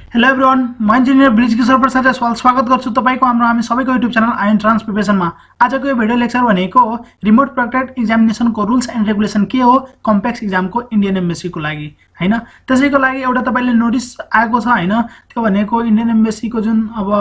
Hello everyone, म engineer Brijkishore Prasad Jaiswal स्वागत गर्छु तपाईको हामी सबैको युट्युब च्यानल आइओए एन्ट्रान्स प्रिपरेसनमा। आजको यो भिडियो लेक्चर भनेको रिमोट प्रोक्टर्ड एक्जामिनेसनको रुल्स एन्ड रेगुलेसन के हो कम्पेक्स एक्जामको इन्डियन एम्बेसीको लागि हैन। त्यसैको लागि एउटा तपाईले नोटिस आएको छ हैन, त्यो भनेको इन्डियन एम्बेसीको जुन अब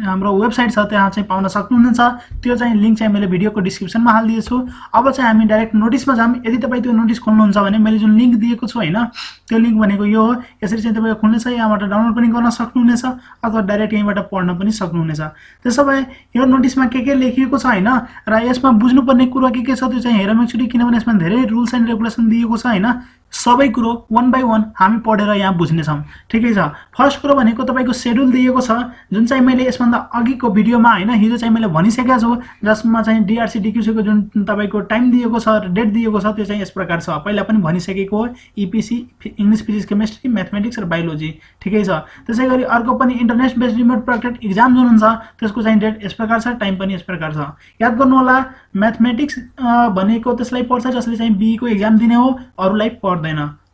हाम्रो वेबसाइट छ त्यहाँ चाहिँ पाउन सक्नुहुनेछ। त्यो चाहिँ लिंक चाहिँ मैले भिडियोको डिस्क्रिप्सनमा हाल्दिएको छु। अब चाहिँ हामी डाइरेक्ट नोटिसमा जाम। यदि तपाई त्यो नोटिस खोल्नुहुन्छ भने मैले जुन लिंक दिएको छु हैन, त्यो लिंक भनेको यो हो। यसरी चाहिँ तपाईले खोल्नेछ, यहाँबाट डाउनलोड पनि गर्न सक्नुहुनेछ अथवा डाइरेक्ट यहीँबाट पढ्न पनि सक्नुहुनेछ। त्यसो भए यो नोटिसमा के लेखिएको छ हैन र यसमा बुझ्नुपर्ने कुरा के छ त्यो चाहिँ हेरौँ एकचोटी, किनभने यसमा धेरै रुल्स एन्ड रेगुलेसन दिएको छ हैन। सबै कुरो वन बाइ वन हामी पढेर यहाँ बुझ्ने छौं। ठिकै छ। फर्स्ट कुरो भनेको तपाईको शेड्युल दिएको छ, जुन चाहिँ मैले यसभन्दा अघिको भिडियोमा हैन हिजो चाहिँ मैले भनिसकेको छु, जसमा चाहिँ डीआरसी डीक्यूसी को जुन तपाईको टाइम दिएको छ र डेट दिएको छ त्यो चाहिँ यस प्रकार छ। पहिला पनि भनिसकेको हो, EPC English physics chemistry mathematics र बायोलोजी। ठिकै छ। त्यसैगरी अर्को पनि इन्टरनेट बेस्ड रिमोट प्रोक्टर्ड एक्जाम जुन हुन्छ त्यसको चाहिँ डेट यस प्रकार छ, टाइम पनि यस प्रकार छ। याद गर्नु होला, मैथमेटिक्स भनेको त्यसलाई पढ्छ जसले चाहिँ बी को एक्जाम दिने हो, अरुलाई पर्दैन।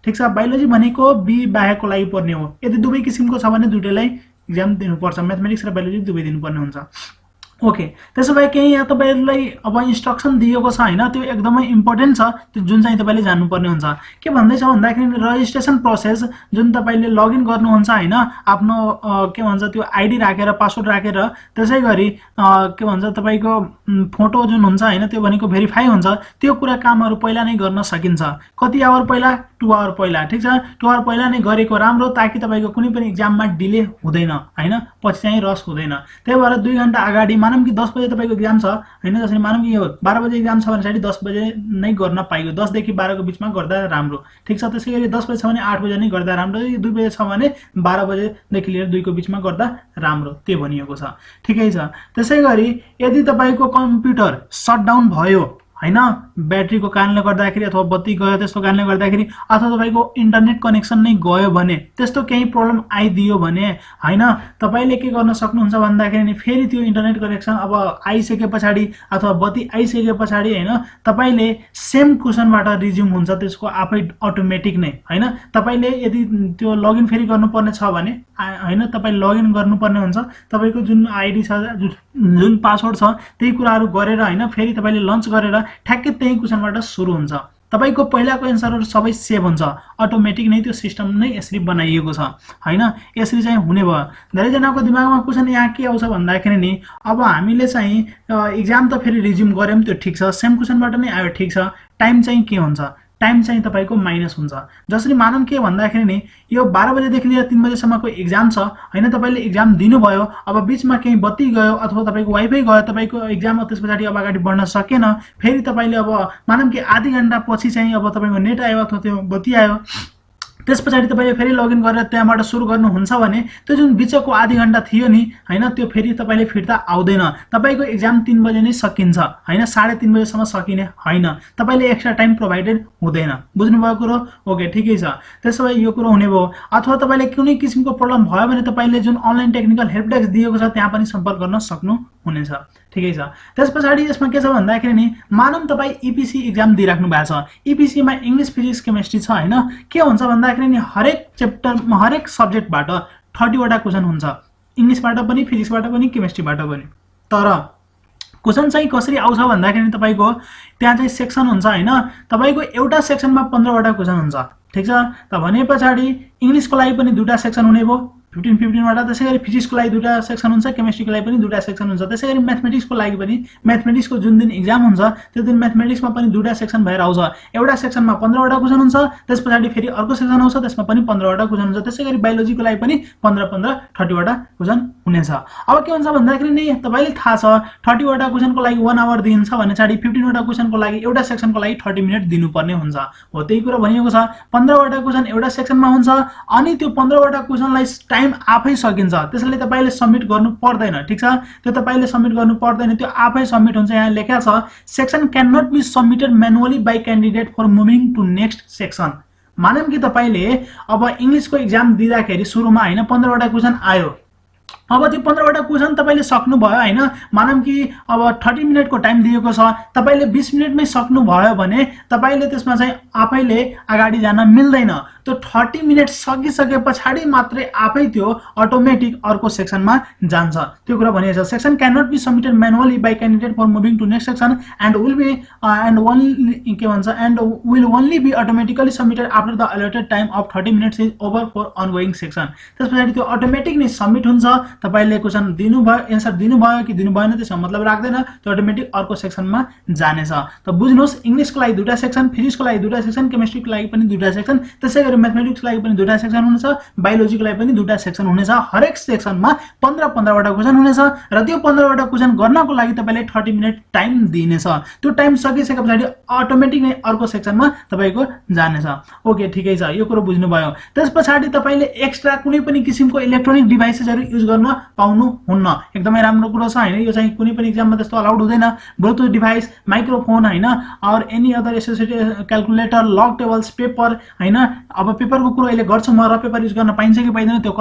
ठीक छ। बायोलोजी भनेको बी बाहेकको लागि पर्ने हो। यदि दुवै किसिमको छ भने दुईटैलाई एक्जाम दिनुपर्छ, मैथमेटिक्स र बायोलोजी दुवै दिनुपर्ने हुन्छ। ओके। त्यसो भए केही यहाँ तपाईहरुलाई अब इन्स्ट्रक्सन दिएको छ हैन, त्यो एकदमै इम्पोर्टेन्ट छ, त्यो जुन चाहिँ तपाईले जान्नुपर्ने हुन्छ। के भन्दै छ भन्दाखेरि रजिस्ट्रेसन प्रोसेस जुन तपाईले लगइन गर्नुहुन्छ हैन, आफ्नो के भन्छ त्यो आईडी राखेर पासवर्ड राखेर, त्यसैगरी के भन्छ तपाईको फोटो जुन हुन्छ हैन त्यो भनेको भेरिफाई हुन्छ। त्यो कुरा कामहरु पहिला नै गर्न सकिन्छ। कति आवर पहिला? 2 आवर पहिला। ठीक छ। 2 आवर पहिला नै गरेको राम्रो, ताकि तपाईको कुनै पनि एक्जाममा डिले हुँदैन हैन, पछि चाहिँ रस हुँदैन। त्यही भएर 2 घण्टा अगाडि, मानौं कि 10 बजे तपाईको एक्जाम छ हैन, जसरी मानौं कि यो 12 बजे एक्जाम छ भने 10 बजे नै गर्न पाइयो। 10 देखि 12 को बीचमा गर्दा राम्रो। ठीक छ। त्यसैगरी 10 बजे छ भने 8 बजे नै गर्दा राम्रो, 2 बजे छ भने 12 बजे देखि लिएर 2 को बीचमा गर्दा राम्रो, त्यो भनिएको छ। ठिकै छ। त्यसैगरी यदि तपाईको कम्प्युटर शटडाउन भयो हैन, ब्याट्रीको कारणले गर्दाखेरि अथवा बत्ती गयो त्यसको कारणले गर्दाखेरि, अथवा तपाईको इन्टरनेट कनेक्सन नै गयो भने, त्यस्तो केही प्रब्लम आइदियो भने हैन, तपाईले के गर्न सक्नुहुन्छ भन्दाखेरि नि फेरि त्यो इन्टरनेट कनेक्सन अब आइसकेपछि अथवा बत्ती आइसकेपछि हैन, तपाईले सेम क्वेशनबाट रिज्युम हुन्छ त्यसको आफै अटोमेटिक नै हैन। तपाईले यदि त्यो लगइन फेरि गर्नुपर्ने छ भने हैन, तपाई लगइन गर्नुपर्ने हुन्छ। तपाईको जुन आईडी छ, जुन पासवर्ड छ, त्यही कुराहरु गरेर हैन, फेरि तपाईले लन्च गरेर ठ्याक्कै त्यही क्वेशनबाट सुरु हुन्छ। तपाईको पहिलाको एन्सरहरु सबै सेभ हुन्छ, अटोमेटिक नै त्यो सिस्टम नै यसरी बनाइएको छ हैन। यसरी चाहिँ हुने भयो। धेरै जनाको दिमागमा क्वेशन यहाँ के आउँछ भन्दाखेरि नि, अब हामीले चाहिँ एक्जाम त फेरि रिज्युम गर्यौं, त्यो ठीक छ, सेम क्वेशनबाट नै आयो, ठीक छ, टाइम चाहिँ के हुन्छ? टाइम चाहिँ तपाईको माइनस हुन्छ। जसरी मानौं के भन्दाखेरि नि यो 12 बजे देखि लिएर 3 बजे सम्मको एक्जाम छ हैन, तपाईले एक्जाम दिनुभयो, अब बीचमा केही बत्ती गयो अथवा तपाईको वाइफाई गयो, तपाईको एक्जाम त्यसपछि अब अगाडि बढ्न सकेन, फेरि तपाईले अब मानौं कि आधी घण्टा पछि चाहिँ अब तपाईको नेट आयो अथवा त्यो बत्ती आयो, त्यसपछि तपाईले फेरि लगइन गरेर त्यहाँबाट सुरु गर्नुहुन्छ भने त्यो जुन बिचको आधी घण्टा थियो नि हैन, त्यो फेरि तपाईले फिर्ता आउँदैन। तपाईको एक्जाम 3 बजे नै सकिन्छ हैन, 3:30 बजेसम्म सकिने हैन, तपाईले एक्स्ट्रा टाइम प्रोवाइडेड हुँदैन। बुझ्नु भयो कुरो? ओके, ठिकै छ। त्यसो भए यो कुरो हुने भयो। अथवा तपाईले कुनै किसिमको प्रब्लम भयो भने तपाईले जुन अनलाइन टेक्निकल हेल्प डेस्क दिएको छ त्यहाँ पनि सम्पर्क गर्न सक्नु हुनेछ। ठिकै छ। त्यसपछि यसमा के छ भन्दाखेरि नि, मानौं तपाई ईपीसी एक्जाम दिइराख्नु भएको छ, ईपीसी मा इंग्लिश फिजिक्स केमिस्ट्री छ हैन, के हुन्छ भन्दाखेरि नि हरेक च्याप्टरमा हरेक सब्जेक्टबाट 30 वटा क्वेशन हुन्छ, इंग्लिशबाट पनि, फिजिक्सबाट पनि, केमिस्ट्रीबाट पनि। तर क्वेशन चाहिँ कसरी आउँछ भन्दाखेरि तपाईको त्यहाँ चाहिँ सेक्सन हुन्छ हैन, तपाईको एउटा सेक्सनमा 15 वटा क्वेशन हुन्छ। ठीक छ। त भनेपछि इंग्लिशको लागि पनि 2टा सेक्सन हुने भयो, 15 वटा। त्यसैगरी फिजिक्सको लागि 2टा सेक्सन हुन्छ, केमिस्ट्रीको लागि पनि 2टा सेक्सन हुन्छ। त्यसैगरी म्याथमेटिक्सको लागि पनि, म्याथमेटिक्सको जुन दिन एक्जाम हुन्छ त्यो दिन म्याथमेटिक्समा पनि 2टा सेक्सन भएर आउँछ। एउटा सेक्सनमा 15 वटा क्वेशन हुन्छ, त्यसपछि फेरि अर्को सेक्सन आउँछ, त्यसमा पनि 15 वटा क्वेशन हुन्छ। त्यसैगरी बायोलोजीको लागि पनि 15 30 वटा क्वेशन हुनेछ। अब के हुन्छ भन्दाखेरि नि तपाईले थाहा छ 30 वटा क्वेशनको लागि 1 आवर दिन्छ भने 15 वटा क्वेशनको लागि एउटा सेक्सनको लागि 30 मिनेट दिनुपर्ने हुन्छ। हो, त्यही कुरा भनिएको छ। 15 वटा क्वेशन एउटा सेक्सनमा हुन्छ, अनि त्यो 15 वटा क्वेशनलाई टाइम आफै सकिन्छ, त्यसैले तपाईले सबमिट गर्नु पर्दैन। ठीक छ। त्यो तपाईले सबमिट गर्नु पर्दैन, त्यो आफै सबमिट हुन्छ। यहाँ लेखेको छ, section can not be submitted manually by candidate for moving to next section. मानौं कि तपाईले अब इंग्लिशको एक्जाम दिँदाखेरि सुरुमा हैन 15 वटा क्वेशन आयो, अब त्यो 15 वटा क्वेशन तपाईले सक्नु भयो हैन मानम कि अब 30 मिनेटको टाइम दिएको छ तपाईले 20 मिनेटमै सक्नु भयो भने तपाईले त्यसमा चाहिँ आफैले अगाडि जान मिल्दैन त्यो 30 मिनेट सकिसके पछाडी मात्रै आफै त्यो अटोमेटिक अर्को सेक्सनमा जान्छ त्यो कुरा भनिएको छ section can not be submitted manually by candidate for moving to next section and will be end only के भन्छ and will only be automatically submitted after the allotted time of 30 minutes is over for ongoing section त्यसपछि त्यो automatic नै submit हुन्छ तपाईले question दिनुभयो answer दिनुभयो कि दिनु भएन त्यसको मतलब राख्दैन त्यो अटोमेटिक अर्को सेक्सनमा जानेछ त बुझ्नुस् इंग्लिशको लागि दुईटा सेक्सन फिजिक्सको लागि दुईटा सेक्सन केमिस्ट्रीको लागि पनि दुईटा सेक्सन त्यसैगरी म्याथमेटिक्सको लागि पनि दुईटा सेक्सन हुनेछ बायोलोजीको लागि पनि दुईटा सेक्सन हुनेछ हरेक सेक्सनमा 15 वटा क्वेशन हुनेछ र त्यो 15 वटा क्वेशन गर्नको लागि तपाईले 30 मिनेट टाइम दिनेछ त्यो टाइम सकिसकेपछि अटोमेटिक नै अर्को सेक्सनमा तपाईको जानेछ ओके ठिकै छ यो कुरो बुझ्नु भयो त्यसपछि तपाईले एक्स्ट्रा कुनै पनि किसिमको इलेक्ट्रोनिक डिभाइसेसहरु युज गर्न पाउनु हुन्न एकदमै राम्रो कुरा छ हैन यो चाहिँ कुनै पनि एक्जाममा त्यस्तो अलाउड हुँदैन ब्लुटुथ डिभाइस माइक्रोफोन हैन और एनी अदर एसोसिएटेड क्याल्कुलेटर लग टेबल्स पेपर हैन अब पेपरको कुरा अहिले गर्छु म र पेपर युज गर्न पाइन्छ कि पाइदैन त्यो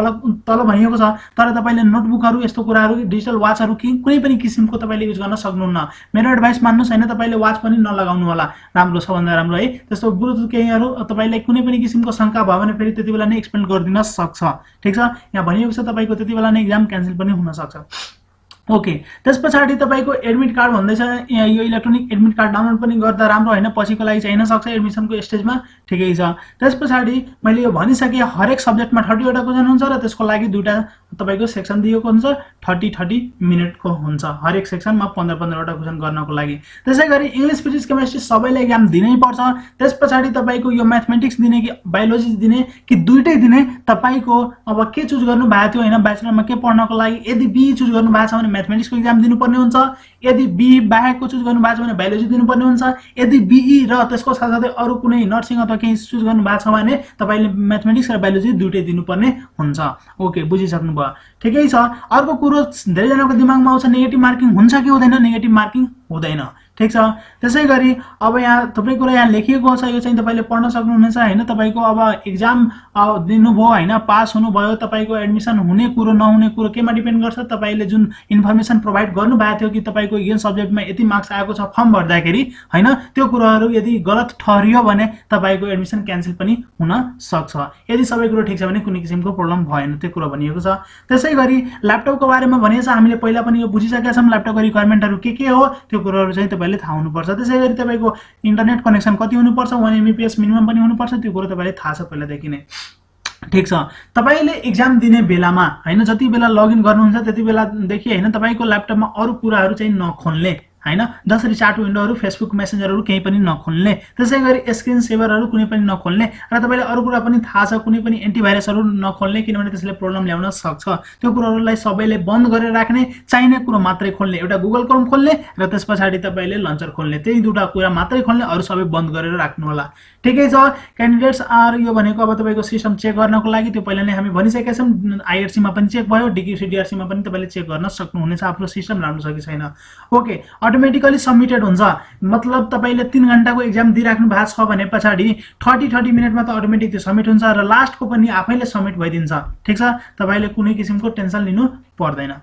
तल भनिएको छ तर तपाईले नोटबुकहरु यस्तो कुराहरु डिजिटल वाचहरु कुनै पनि किसिमको तपाईले युज गर्न सक्नुहुन्न मेरो एडभाइस मान्नुस् हैन तपाईले वाच पनि नलगाउनु होला राम्रो छ भन्दा राम्रो है त्यस्तो ब्लुटुथ केहीहरु तपाईले कुनै पनि किसिमको शंका भयो भने फेरि त्यतिबेला नै एक्सप्लेन गरिदिन सक्छ ठीक छ यहाँ भनिएको छ तपाईको त्यतिबेला नै एक्जाम क्यान्सल पनि हुन सक्छ ओके त्यसपछि तपाईको एडमिट कार्ड भन्दैछ यो इलेक्ट्रोनिक एडमिट कार्ड डाउनलोड पनि गर्दा राम्रो हैन पछिको लागि चाहिन सक्छ एडमिसनको स्टेजमा ठिकै छ त्यसपछि मैले यो भनिसके हरेक सब्जेक्टमा 30 वटा क्वेशन हुन्छ र त्यसको लागि दुईटा तपाईको सेक्सन दिएको हुन्छ 30 मिनेटको हुन्छ हरेक सेक्सनमा 15 वटा क्वेशन गर्नको लागि त्यसैगरी इंग्लिश फिजिक्स केमिस्ट्री सबैले एक्जाम दिनै पर्छ त्यसपछि तपाईको यो म्याथमेटिक्स दिने कि बायोलोजी दिने कि दुईटै दिने तपाईको अब के चुज गर्नु भएको थियो हैन ब्याचलरमा के पढ्नको लागि यदि बी चुज गर्नु भएको छ भने मैथमेटिक्स को एक्जाम दिनुपर्ने हुन्छ यदि बी बाहेकको चुज गर्नु भएको छ भने बायोलोजी दिनुपर्ने हुन्छ यदि बीई र त्यसको साथसाथै अरु कुनै नर्सिङ अथवा केही चुज गर्नु भएको छ भने तपाईले मैथमेटिक्स र बायोलोजी दुईटै दिनुपर्ने हुन्छ ओके बुझिसक्नु भयो ठिकै छ अर्को कुरो धेरै जनाको दिमागमा आउँछ नेगेटिभ मार्किङ हुन्छ कि हुँदैन नेगेटिभ मार्किङ हुँदैन ठीक छ त्यसैगरी अब यहाँ थुप्रै कुरा यहाँ लेखिएको छ यो चाहिँ तपाईले पढ्न सक्नुहुनेछ हैन तपाईको अब एक्जाम दिनुभयो हैन पास हुनुभयो तपाईको एडमिसन हुने कुरो नहुने कुरो केमा डिपेन्ड गर्छ तपाईले जुन इन्फर्मेसन प्रोवाइड गर्नु भएको थियो कि तपाईको यो सब्जेक्टमा यति मार्क्स आएको छ फर्म भर्दाखेरि हैन त्यो कुराहरु यदि गलत ठहरियो भने तपाईको एडमिसन क्यान्सल पनि हुन सक्छ यदि सबै कुरो ठीक छ भने कुनै किसिमको प्रब्लम भएन त्यो कुरा भनिएको छ त्यसैगरी ल्यापटपको बारेमा भनिएको छ हामीले पहिला पनि यो बुझिसकेका छौं ल्यापटपको रिक्वायरमेन्टहरु के हो त्यो कुराहरु चाहिँ तपाईले थाहा हुनुपर्छ त्यसैगरी तपाईको इन्टरनेट कनेक्सन कति हुनुपर्छ 1 एमबीपीएस मिनिमम पनि हुनुपर्छ त्यो कुरा तपाईले थाहा छ पहिलादेखि नै ठीक छ तपाईले एक्जाम दिने बेलामा हैन जति बेला लगइन गर्नुहुन्छ त्यति बेला देखि हैन तपाईको ल्यापटपमा अरु कुराहरु चाहिँ नखोल्ने हैन जसरी चार्ट विन्डोहरु फेसबुक मेसेन्जरहरु केही पनि नखोल्ने त्यसैगरी स्क्रिन सेभरहरु कुनै पनि नखोल्ने र तपाईले अरु कुरा पनि थाहा छ कुनै पनि एन्टिभाइरसहरु नखोल्ने किनभने त्यसले प्रब्लम ल्याउन सक्छ त्यो कुराहरुलाई सबैले बन्द गरेर राख्ने चाहिने कुरो मात्रै खोल्ने एउटा गुगल क्रोम खोल्ने र त्यसपछि तपाईले लन्चर खोल्ने त्यही दुटा कुरा मात्रै खोल्ने अरु सबै बन्द गरेर राख्नु होला ठिकै छ क्यान्डिडेट्स आर यो भनेको अब तपाईको सिस्टम चेक गर्नको लागि त्यो पहिला नै हामी भनिसकेका छौं आईआरसी मा पनि चेक भयो डीक्यूसी डीआरसी मा पनि तपाईले चेक गर्न सक्नुहुनेछ आफ्नो सिस्टम राम्रो छ कि छैन ओके अटोमेटिकली सबमिटेड हुन्छ मतलब तपाईले 3 घण्टाको एक्जाम दिइराख्नु भएको छ भने पछाडी 30 मिनेटमा त अटोमेटिक त्यो सबमिट हुन्छ र लास्टको पनि आफैले सबमिट भइदिन्छ ठीक छ तपाईले कुनै किसिमको टेन्सन लिनु पर्दैन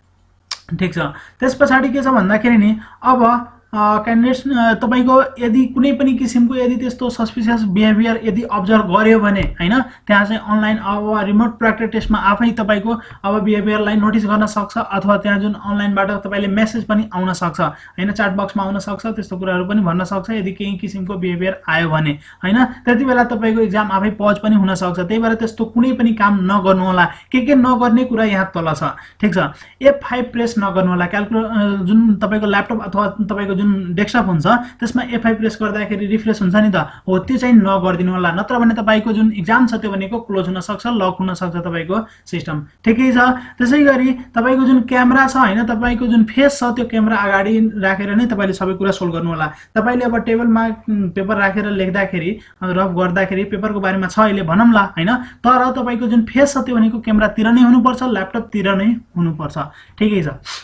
ठीक छ त्यसपछि के छ भन्दाखेरि नि अब क्यान्डिडेट्स तपाईको यदि कुनै पनि किसिमको यदि त्यस्तो सस्पिशियस बिहेभियर यदि अब्जर्भ गर्यो भने हैन त्यहाँ चाहिँ अनलाइन अब रिमोट प्र्याक्टिस टेस्टमा आफै तपाईको अब बिहेभियरलाई नोटिस गर्न सक्छ अथवा त्यहाँ जुन अनलाइनबाट तपाईले मेसेज पनि आउन सक्छ हैन च्याट बक्समा आउन सक्छ त्यस्तो कुराहरु पनि भन्न सक्छ यदि केही किसिमको बिहेभियर आयो भने हैन त्यतिबेला तपाईको एक्जाम आफै पज पनि हुन सक्छ त्यही भएर त्यस्तो कुनै पनि काम नगर्नु होला के नगर्ने कुरा यहाँ तल छ ठीक छ F5 प्रेस नगर्नु होला क्याल्कुलेटर जुन तपाईको ल्यापटप अथवा तपाईको जुन डेस्कटप हुन्छ त्यसमा F5 प्रेस गर्दाखेरि रिफ्रेश हुन्छ नि त हो त्यो चाहिँ नगर्दिनु होला नत्र भने तपाईको जुन एक्जाम छ त्यो भनेको क्लोज हुन सक्छ लक हुन सक्छ तपाईको सिस्टम ठिकै छ त्यसैगरी तपाईको जुन क्यामेरा छ हैन तपाईको जुन फेस छ त्यो क्यामेरा अगाडि राखेर नै तपाईले सबै कुरा सोल्भ गर्नु होला तपाईले अब टेबलमा पेपर राखेर लेख्दाखेरि रफ गर्दाखेरि पेपरको बारेमा छ अहिले भनौँला हैन तर तपाईको जुन फेस छ त्यो भनेको क्यामेरातिर नै हुनुपर्छ ल्यापटपतिर नै हुनुपर्छ ठिकै छ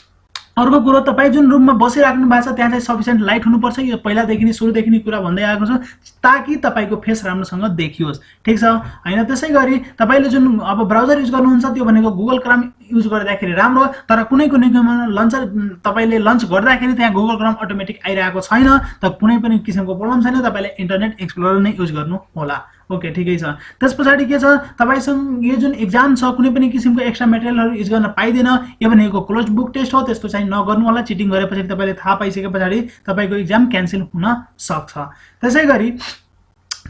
अर्को कुरो तपाई जुन रुममा बसिराख्नु भएको छ त्यहाँ चाहिँ सफिसिएन्ट लाइट हुनुपर्छ यो पहिलादेखि नै सुरुदेखि नै कुरा भन्दै आएको छ ताकि तपाईको फेस राम्रोसँग देखियोस् ठीक छ हैन त्यसैगरी तपाईले जुन अब ब्राउजर युज गर्नुहुन्छ त्यो भनेको गुगल क्रोम युज गर्दाखेरि राम्रो, तर कुनै लन्चर तपाईले लन्च गर्दाखेरि त्यहाँ गुगल क्रोम अटोमेटिक आइरहेको छैन त कुनै पनि किसिमको प्रब्लम छैन, तपाईले इन्टरनेट एक्सप्लोरर नै युज गर्नु होला। ओके ठिकै छ। त्यसपछि के छ, तपाईसँग यो जुन एक्जाम छ कुनै पनि किसिमको एक्स्ट्रा मेटेरियलहरु युज गर्न पाइदैन, यो भनेको क्लोज बुक टेस्ट हो, त्यस्तो चाहिँ नगर्नु होला। चिटिङ गरेपछि तपाईले थाहा पाइसकेपछि तपाईको एक्जाम क्यान्सल हुन सक्छ। त्यसैगरी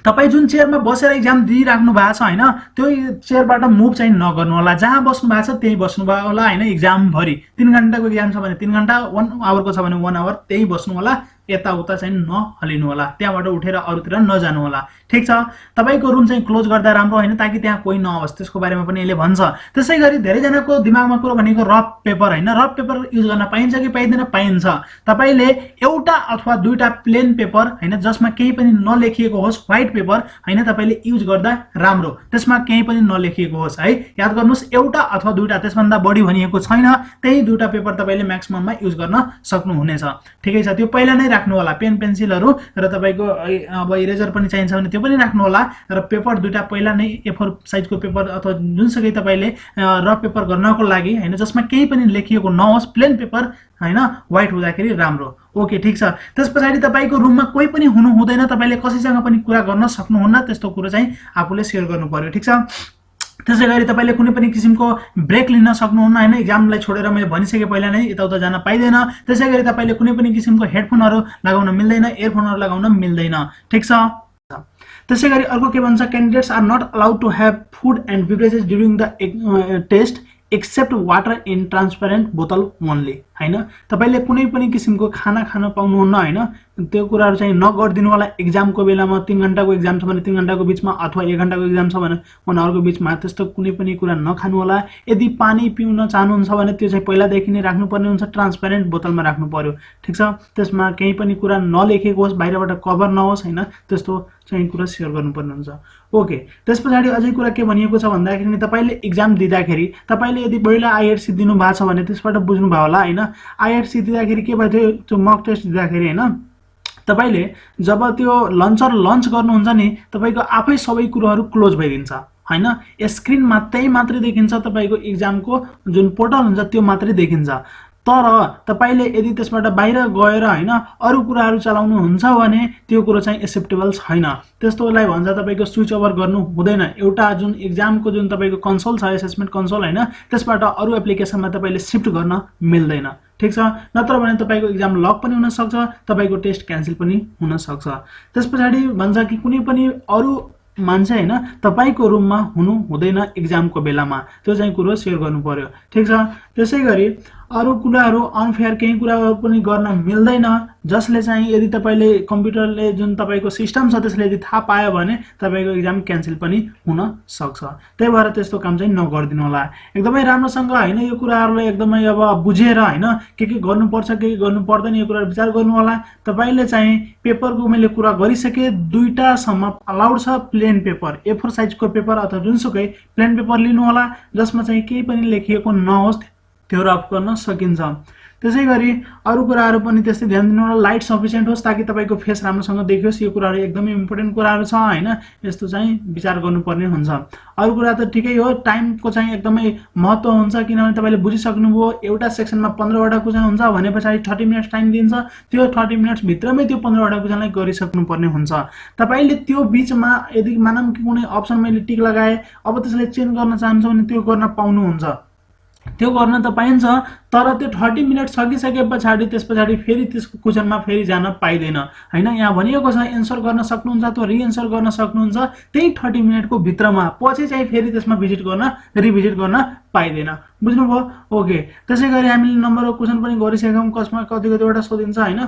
तपाई जुन चेयरमा बसेर एक्जाम दिइराख्नु भएको छ हैन, त्यो चेयरबाट मुभ चाहिँ नगर्नु होला। जहाँ बस्नु भएको छ त्यही बस्नु होला हैन। एक्जाम भरि 3 घण्टाको एक्जाम छ भने 3 घण्टा, 1 आवरको छ भने 1 आवर त्यही बस्नु होला। यताउता चाहिँ नहलिनु होला, त्यहाँबाट उठेर अरूतिर नजानु होला। ठीक छ। तपाईको रुम चाहिँ क्लोज गर्दा राम्रो हैन, ताकि त्यहाँ कोही नहोस्, त्यसको बारेमा पनि यसले भन्छ। त्यसैगरी धेरै जनाको दिमागमा कुरा भनेको रफ पेपर हैन, रफ पेपर युज गर्न पाइन्छ कि पाइदैन? पाइन्छ। तपाईले एउटा अथवा दुईटा प्लेन पेपर हैन, जसमा केही पनि नलेखिएको होस्, व्हाइट पेपर हैन, तपाईले युज गर्दा राम्रो। त्यसमा केही पनि नलेखिएको होस् है, याद गर्नुस्, एउटा अथवा दुईटा, त्यसभन्दा बढी भनिएको छैन। त्यही दुईटा पेपर तपाईले म्याक्सिमममा युज गर्न सक्नुहुनेछ। ठिकै छ। त्यो पहिला नै राख्नु होला, पेन पेन्सिलहरु र तपाईको अब इरेजर पनि चाहिन्छ भने त्यो पनि राख्नु होला। र पेपर दुईटा पहिला नै A4 साइजको पेपर अथवा जुनसुकै तपाईले रफ पेपर गर्नको लागि हैन, जसमा केही पनि लेखिएको नहोस्, प्लेन पेपर हैन, व्हाइट हुँदाखेरि राम्रो। ओके ठीक छ। त्यसपछि तपाईको रुममा कोही पनि हुनु हुँदैन, तपाईले कसैसँग पनि कुरा गर्न सक्नुहुन्न, त्यस्तो कुरा चाहिँ आफूले शेयर गर्नु पर्यो। ठीक छ। त्यसैगरी तपाईले कुनै पनि किसिमको ब्रेक लिन सक्नुहुन्न हैन, एक्जामलाई छोडेर मैले भनिसके पहिला नै यताउता जान पाइदैन। त्यसैगरी तपाईले कुनै पनि किसिमको हेडफोनहरु लगाउन मिल्दैन, इयरफोनहरु लगाउन मिल्दैन। ठीक छ। त्यसैगरी अर्को के भन्छ, candidates are not allowed to have food and beverages during the test except water in transparent बोतल ओन्ली हैन। तपाईले कुनै पनि किसिमको खाना खान पाउनुहुन्न हैन, त्यो कुराहरु चाहिँ नगर्दिनु होला। एक्जामको बेलामा 3 घण्टाको एक्जाम छ भने 3 घण्टाको बीचमा, अथवा 1 घण्टाको एक्जाम छ भने 1 आवरको बीचमा त्यस्तो कुनै पनि कुरा नखानु होला। यदि पानी पिउन चाहनुहुन्छ भने त्यो चाहिँ पहिलादेखि नै राख्नुपर्ने हुन्छ, ट्रान्सपेरेन्ट बोतलमा राख्नु पर्यो। ठीक छ। त्यसमा केही पनि कुरा नलेखेको होस्, बाहिरबाट कभर नहोस् हैन, त्यस्तो चाहिँ कुरा शेयर गर्नुपर्ने हुन्छ। ओके। त्यसपछि अझै कुरा के भनिएको छ भन्दाखेरि तपाईले एक्जाम दिँदाखेरि तपाईले यदि पहिला आईआरसी दिनु भएको छ भने त्यसबाट बुझ्नु भयो होला हैन। आईआरसी दिँदाखेरि के भयो थियो, त्यो मक टेस्ट दिँदाखेरि हैन, तपाईले जब त्यो लन्चर लन्च गर्नुहुन्छ नि, तपाईको आफै सबै कुराहरु क्लोज भइदिन्छ हैन। स्क्रिनमा त्यही मात्रै देखिन्छ, तपाईको एक्जामको जुन पोर्टल हुन्छ त्यो मात्रै देखिन्छ। तर तपाईले यदि त्यसबाट बाहिर गएर हैन अरु कुराहरु चलाउनु हुन्छ भने त्यो कुरा चाहिँ एक्सेप्टेबल छैन। त्यस्तोलाई भन्छ तपाईको स्विच ओभर गर्नु हुँदैन। एउटा जुन एक्जामको जुन तपाईको कन्सोल छ, असेसमेन्ट कन्सोल हैन, त्यसबाट अरु एप्लिकेसनमा तपाईले शिफ्ट गर्न मिल्दैन। ठीक छ। नत्र भने तपाईको एक्जाम लक पनि हुन सक्छ, तपाईको टेस्ट क्यान्सल पनि हुन सक्छ। त्यसपछि भन्छ कि कुनै पनि अरु मान्छे हैन तपाईको रुममा हुनु हुँदैन एक्जामको बेलामा, त्यो चाहिँ कुरा शेयर गर्नु पर्यो। ठीक छ। त्यसैगरी अरु कुराहरु अनफेयर केही कुरा पनि गर्न मिल्दैन, जसले चाहिँ यदि तपाईले कम्प्युटरले जुन तपाईको सिस्टम छ त्यसले यदि थाहा पायो भने तपाईको एक्जाम क्यान्सल पनि हुन सक्छ। त्यही भएर त्यस्तो काम चाहिँ नगर्दिनु होला। एकदमै राम्रोसँग हैन यो कुराहरुलाई एकदमै अब बुझेर हैन के गर्नुपर्छ के गर्नु पर्दैन यो कुरा विचार गर्नु होला। तपाईले चाहिँ पेपरको मैले कुरा गरिसके, दुईटा सम्म अलाउड छ। प्लेन पेपर, A4 साइजको पेपर अथवा जुनसुकै प्लेन पेपर लिनु होला, जसमा चाहिँ केही पनि लेखिएको नहोस्, त्यो रफ गर्न सकिन्छ। त्यसैगरी अरु कुराहरु पनि त्यस्तै ध्यान दिनु होला। लाइट सफिसिएन्ट होस् ताकि तपाईको फेस राम्रोसँग देखियोस्। यो कुराहरु एकदमै इम्पोर्टेन्ट कुराहरु छ हैन, यस्तो चाहिँ विचार गर्नुपर्ने हुन्छ। अरु कुरा त ठिकै हो, टाइमको चाहिँ एकदमै महत्व हुन्छ, किनभने तपाईले बुझिसक्नुभयो एउटा सेक्सनमा 15 वटा क्वेशन हुन्छ भनेपछि 30 मिनेट्स टाइम दिन्छ। त्यो 30 मिनेट्स भित्रमै त्यो 15 वटा क्वेशनलाई गरिसक्नु पर्ने हुन्छ। तपाईले त्यो बीचमा यदि मानम कि कुनै अप्सन मैले टिक लगाए, अब त्यसलाई चेन्ज गर्न चाहन्छु भने त्यो गर्न पाउनुहुन्छ। त्यो गर्न त पाइन्छ, तर त्यो 30 मिनेट सकिसकेपछि त्यसपछि फेरि त्यसको क्वेशनमा फेरि जान पाइदैन हैन। यहाँ भनिएको छ एन्सर गर्न सक्नुहुन्छ अथवा रिएन्सर गर्न सक्नुहुन्छ त्यही 30 मिनेटको भित्रमा, पछि चाहिँ फेरि त्यसमा रिभिजिट गर्न पाइदैन। बुझ्नुभयो? ओके। त्यसैगरी हामीले नम्बर अफ क्वेशन पनि गरिसक्यौं, कसमा कति कतिवटा सोधिन्छ हैन।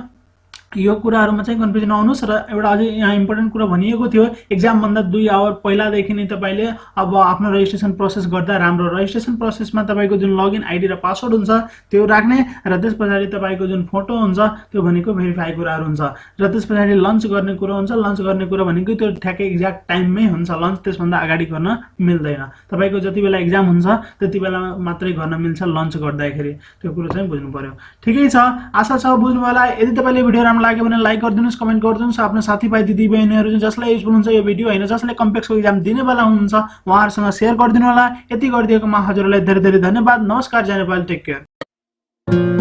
यो कुराहरुमा चाहिँ कन्फ्युजन नहुनुस्। र एउटा अझै यहाँ इम्पोर्टेन्ट कुरा भनिएको थियो, एक्जाम भन्दा 2 आवर पहिलादेखि नै तपाईले अब आफ्नो रजिस्ट्रेसन प्रोसेस गर्दा राम्रो। रजिस्ट्रेसन प्रोसेसमा तपाईको जुन लगइन आइडी र पासवर्ड हुन्छ त्यो राख्ने, र त्यसपछि तपाईको जुन फोटो हुन्छ त्यो भनेको भेरिफाई कुराहरु हुन्छ, र त्यसपछि लन्च गर्ने कुरा हुन्छ। लन्च गर्ने कुरा भनेको त्यो ठ्याक्कै एक्ज्याक्ट टाइममै हुन्छ लन्च, त्यसभन्दा अगाडि गर्न मिल्दैन। तपाईको जति बेला एक्जाम हुन्छ त्यति बेला मात्रै गर्न मिल्छ लन्च गर्दाखेरि, त्यो कुरा चाहिँ बुझ्नु पर्यो। ठिकै छ, आशा छ बुझ्नु होला। यदि तपाईले भिडियो राम्रो लाग्यो भने लाइक गरिदिनुस्, कमेन्ट गरिदिनुस्, आफ्नो साथीभाइ दिदीबहिनीहरू जसलाई युजफुल हुन्छ यो भिडियो हैन, जसले कम्पेक्सको एक्जाम दिनेवाला हुनुहुन्छ उहाँहरुसँग शेयर गरिदिनु होला। यति गरिदिएकोमा हजुरलाई धेरै धेरै धन्यवाद। नमस्कार, जय नेपाल, टेक केयर।